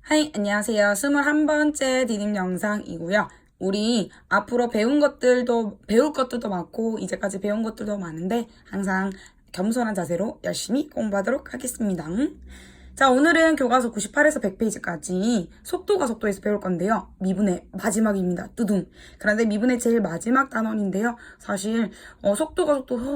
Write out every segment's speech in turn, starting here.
하이, 안녕하세요. 21번째 디딤 영상이고요. 우리 앞으로 배울 것들도 많고 이제까지 배운 것들도 많은데 항상 겸손한 자세로 열심히 공부하도록 하겠습니다. 자, 오늘은 교과서 98에서 100페이지까지 속도에서 배울 건데요. 미분의 마지막입니다. 뚜둥. 그런데 미분의 제일 마지막 단원인데요. 사실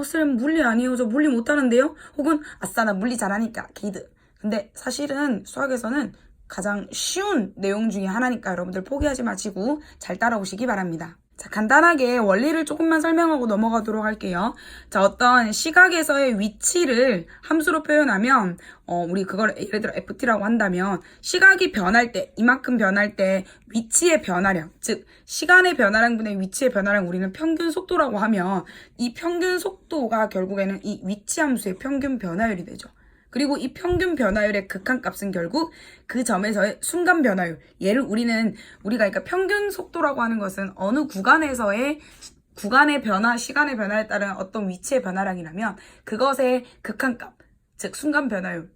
쌤 물리 아니에요. 저 물리 못하는데요. 혹은 아싸 나 물리 잘하니까 기드. 근데 사실은 수학에서는 가장 쉬운 내용 중에 하나니까 여러분들 포기하지 마시고 잘 따라오시기 바랍니다. 자, 간단하게 원리를 조금만 설명하고 넘어가도록 할게요. 자, 어떤 시각에서의 위치를 함수로 표현하면 우리 그걸 예를 들어 ft라고 한다면 시각이 변할 때, 이만큼 변할 때 위치의 변화량, 즉 시간의 변화량분의 위치의 변화량 우리는 평균 속도라고 하면 이 평균 속도가 결국에는 이 위치 함수의 평균 변화율이 되죠. 그리고 이 평균 변화율의 극한값은 결국 그 점에서의 순간 변화율. 얘를 우리가 그러니까 평균 속도라고 하는 것은 어느 구간에서의 구간의 변화, 시간의 변화에 따른 어떤 위치의 변화량이라면 그것의 극한값, 즉 순간 변화율,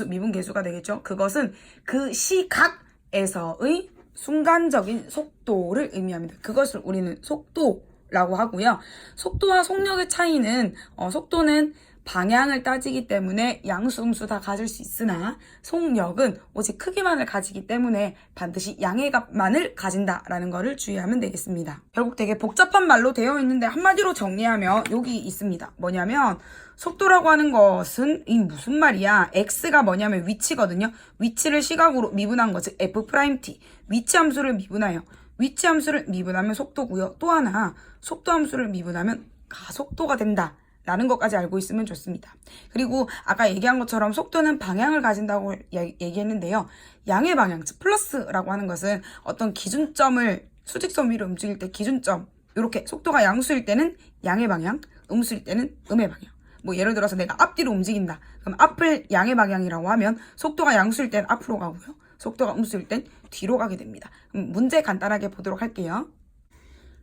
미분 계수가 되겠죠. 그것은 그 시각에서의 순간적인 속도를 의미합니다. 그것을 우리는 속도라고 하고요. 속도와 속력의 차이는 속도는 방향을 따지기 때문에 양수, 음수 다 가질 수 있으나 속력은 오직 크기만을 가지기 때문에 반드시 양의 값만을 가진다라는 것을 주의하면 되겠습니다. 결국 되게 복잡한 말로 되어 있는데 한마디로 정리하면 여기 있습니다. 뭐냐면 속도라고 하는 것은 이 무슨 말이야? x가 뭐냐면 위치거든요. 위치를 시각으로 미분한 것, 즉 f't. 위치 함수를 미분하여. 위치 함수를 미분하면 속도고요. 또 하나 속도 함수를 미분하면 가속도가 된다. 라는 것까지 알고 있으면 좋습니다. 그리고 아까 얘기한 것처럼 속도는 방향을 가진다고 얘기했는데요. 양의 방향, 즉 플러스라고 하는 것은 어떤 기준점을 수직선 위로 움직일 때 기준점, 이렇게 속도가 양수일 때는 양의 방향, 음수일 때는 음의 방향. 뭐 예를 들어서 내가 앞뒤로 움직인다. 그럼 앞을 양의 방향이라고 하면 속도가 양수일 땐 앞으로 가고요. 속도가 음수일 땐 뒤로 가게 됩니다. 그럼 문제 간단하게 보도록 할게요.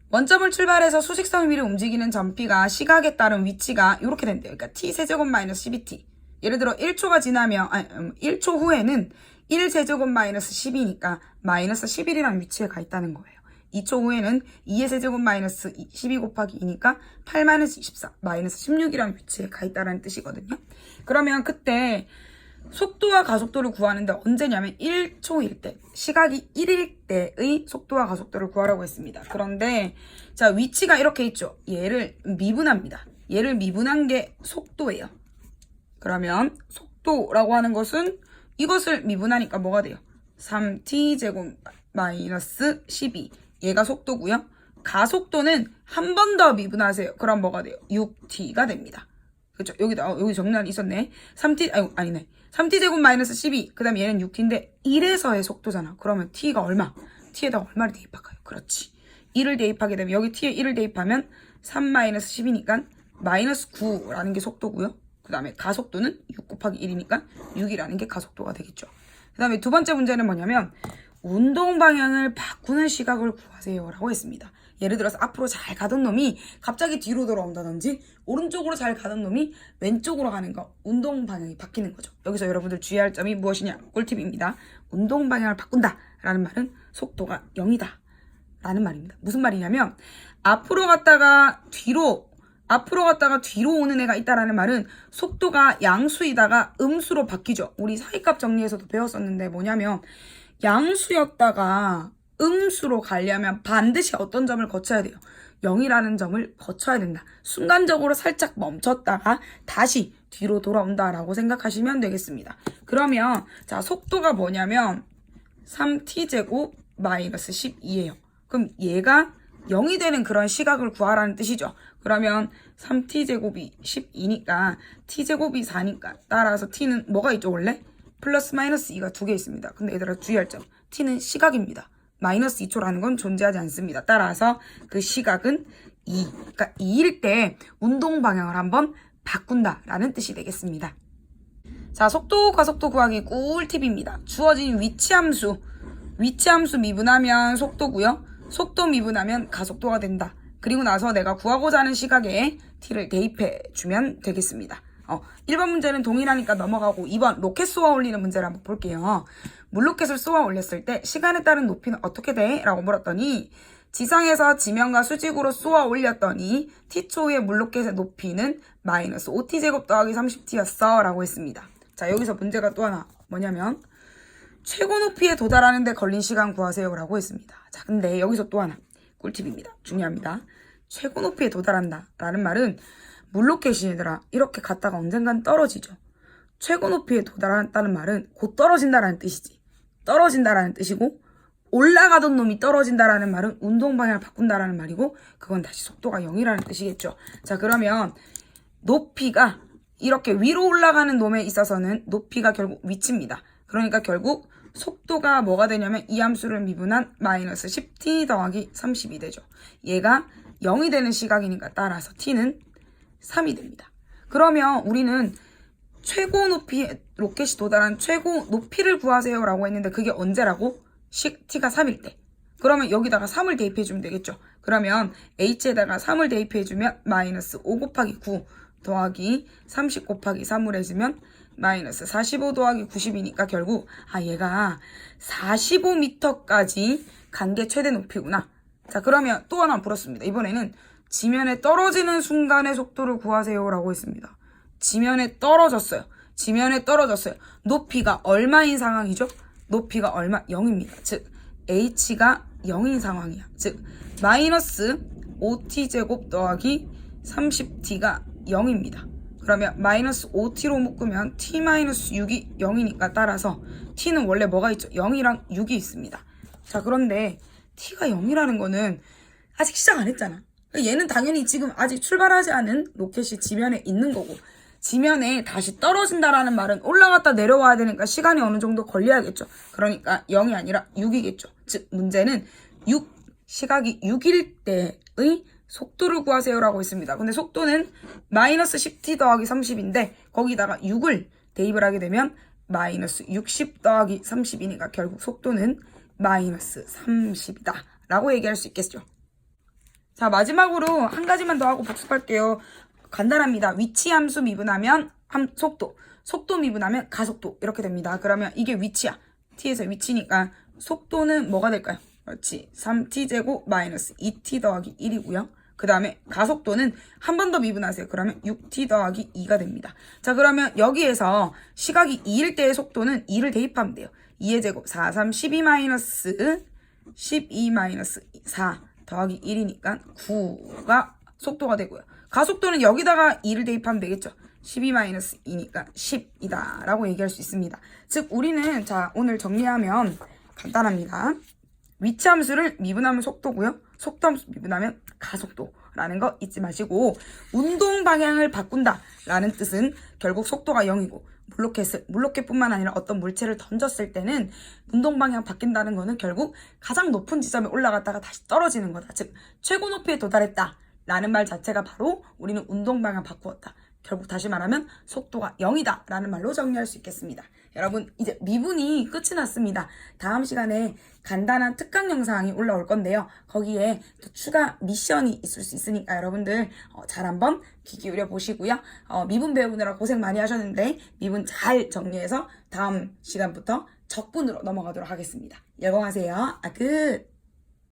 원점을 출발해서 수직선 위를 움직이는 점P가 시각에 따른 위치가 이렇게 된대요. 그러니까 t세제곱 마이너스 12t. 예를 들어 1초가 지나면 1초 후에는 1세제곱 마이너스 10이니까 마이너스 11이라는 위치에 가 있다는 거예요. 2초 후에는 2의 세제곱 마이너스 12 곱하기 2니까 8 마이너스 24 마이너스 16이라는 위치에 가 있다는 뜻이거든요. 그러면 그때 속도와 가속도를 구하는데 언제냐면 1초일 때, 시각이 1일 때의 속도와 가속도를 구하라고 했습니다. 그런데 자, 위치가 이렇게 있죠. 얘를 미분합니다. 얘를 미분한 게 속도예요. 그러면 속도라고 하는 것은 이것을 미분하니까 뭐가 돼요? 3t 제곱 마이너스 12. 얘가 속도고요. 가속도는 한 번 더 미분하세요. 그럼 뭐가 돼요? 6t가 됩니다. 그렇죠? 여기 정리안이 있었네. 3t 제곱 마이너스 12. 그 다음에 얘는 6t인데 1에서의 속도잖아. 그러면 t가 얼마? t에다가 얼마를 대입할까요? 그렇지. 1을 대입하게 되면 여기 t에 1을 대입하면 3 마이너스 10이니까 마이너스 9라는 게 속도고요. 그 다음에 가속도는 6 곱하기 1이니까 6이라는 게 가속도가 되겠죠. 그 다음에 두 번째 문제는 뭐냐면 운동 방향을 바꾸는 시각을 구하세요 라고 했습니다. 예를 들어서 앞으로 잘 가던 놈이 갑자기 뒤로 돌아온다든지 오른쪽으로 잘 가던 놈이 왼쪽으로 가는 거, 운동 방향이 바뀌는 거죠. 여기서 여러분들 주의할 점이 무엇이냐? 꿀팁입니다. 운동 방향을 바꾼다 라는 말은 속도가 0이다 라는 말입니다. 무슨 말이냐면 앞으로 갔다가 뒤로 오는 애가 있다라는 말은 속도가 양수이다가 음수로 바뀌죠. 우리 사이값 정리에서도 배웠었는데 뭐냐면 양수였다가 음수로 가려면 반드시 어떤 점을 거쳐야 돼요? 0이라는 점을 거쳐야 된다. 순간적으로 살짝 멈췄다가 다시 뒤로 돌아온다라고 생각하시면 되겠습니다. 그러면 자, 속도가 뭐냐면 3t제곱 마이너스 12예요. 그럼 얘가 0이 되는 그런 시각을 구하라는 뜻이죠. 그러면 3t제곱이 12니까 t제곱이 4니까 따라서 t는 뭐가 있죠 원래? 플러스 마이너스 2가 두 개 있습니다. 근데 얘들아 주의할 점. t는 시각입니다. 마이너스 2초라는 건 존재하지 않습니다. 따라서 그 시각은 2. 그러니까 2일 때 운동 방향을 한번 바꾼다라는 뜻이 되겠습니다. 자, 속도, 가속도 구하기 꿀팁입니다. 주어진 위치함수 미분하면 속도고요. 속도 미분하면 가속도가 된다. 그리고 나서 내가 구하고자 하는 시각에 t를 대입해 주면 되겠습니다. 1번 문제는 동일하니까 넘어가고 2번 로켓 쏘아 올리는 문제를 한번 볼게요. 물로켓을 쏘아 올렸을 때 시간에 따른 높이는 어떻게 돼? 라고 물었더니 지상에서 지면과 수직으로 쏘아 올렸더니 t초의 물로켓의 높이는 마이너스 5t제곱 더하기 30t였어 라고 했습니다. 자, 여기서 문제가 또 하나 뭐냐면 최고 높이에 도달하는 데 걸린 시간 구하세요 라고 했습니다. 자, 근데 여기서 또 하나 꿀팁입니다. 중요합니다. 최고 높이에 도달한다 라는 말은 물로켓이 얘들아 이렇게 갔다가 언젠간 떨어지죠. 최고 높이에 도달한다는 말은 곧 떨어진다라는 뜻이지. 떨어진다라는 뜻이고 올라가던 놈이 떨어진다라는 말은 운동 방향을 바꾼다라는 말이고 그건 다시 속도가 0이라는 뜻이겠죠. 자, 그러면 높이가 이렇게 위로 올라가는 놈에 있어서는 높이가 결국 위치입니다. 그러니까 결국 속도가 뭐가 되냐면 이 함수를 미분한 마이너스 10t 더하기 30이 되죠. 얘가 0이 되는 시각이니까 따라서 t는 3이 됩니다. 그러면 우리는 최고 높이 로켓이 도달한 최고 높이를 구하세요 라고 했는데 그게 언제라고? t가 3일 때. 그러면 여기다가 3을 대입해주면 되겠죠. 그러면 h에다가 3을 대입해주면 마이너스 5 곱하기 9 더하기 30 곱하기 3을 해주면 마이너스 45 더하기 90이니까 결국 얘가 45m까지 간 게 최대 높이구나. 자, 그러면 또 하나 풀었습니다. 이번에는 지면에 떨어지는 순간의 속도를 구하세요 라고 했습니다. 지면에 떨어졌어요. 지면에 떨어졌어요. 높이가 얼마인 상황이죠? 높이가 얼마? 0입니다. 즉 h가 0인 상황이야. 즉 마이너스 5t제곱 더하기 30t가 0입니다. 그러면 마이너스 5t로 묶으면 t 마이너스 6이 0이니까 따라서 t는 원래 뭐가 있죠? 0이랑 6이 있습니다. 자, 그런데 t가 0이라는 거는 아직 시작 안 했잖아. 얘는 당연히 지금 아직 출발하지 않은 로켓이 지면에 있는 거고 지면에 다시 떨어진다라는 말은 올라갔다 내려와야 되니까 시간이 어느 정도 걸려야겠죠. 그러니까 0이 아니라 6이겠죠. 즉 문제는 시각이 6일 때의 속도를 구하세요라고 했습니다. 근데 속도는 마이너스 10t 더하기 30인데 거기다가 6을 대입을 하게 되면 마이너스 60 더하기 30이니까 결국 속도는 마이너스 30이다 라고 얘기할 수 있겠죠. 자, 마지막으로 한 가지만 더 하고 복습할게요. 간단합니다. 위치 함수 미분하면 속도, 속도 미분하면 가속도 이렇게 됩니다. 그러면 이게 위치야. t에서 위치니까 속도는 뭐가 될까요? 그렇지. 3t제곱 마이너스 2t 더하기 1이고요. 그 다음에 가속도는 한 번 더 미분하세요. 그러면 6t 더하기 2가 됩니다. 자, 그러면 여기에서 시각이 2일 때의 속도는 2를 대입하면 돼요. 2의 제곱 4, 3, 12 마이너스 12 마이너스 4 더하기 1이니까 9가 속도가 되고요. 가속도는 여기다가 2를 대입하면 되겠죠. 12-2니까 10이다 라고 얘기할 수 있습니다. 즉 우리는 자 오늘 정리하면 간단합니다. 위치 함수를 미분하면 속도고요. 속도 함수 미분하면 가속도라는 거 잊지 마시고 운동 방향을 바꾼다 라는 뜻은 결국 속도가 0이고 물로켓뿐만 아니라 어떤 물체를 던졌을 때는 운동 방향 바뀐다는 거는 결국 가장 높은 지점에 올라갔다가 다시 떨어지는 거다. 즉 최고 높이에 도달했다 라는 말 자체가 바로 우리는 운동 방향 바꾸었다. 결국 다시 말하면 속도가 0이다 라는 말로 정리할 수 있겠습니다. 여러분 이제 미분이 끝이 났습니다. 다음 시간에 간단한 특강 영상이 올라올 건데요. 거기에 또 추가 미션이 있을 수 있으니까 여러분들 잘 한번 귀 기울여 보시고요. 미분 배우느라 고생 많이 하셨는데 미분 잘 정리해서 다음 시간부터 적분으로 넘어가도록 하겠습니다. 열공하세요. 끝!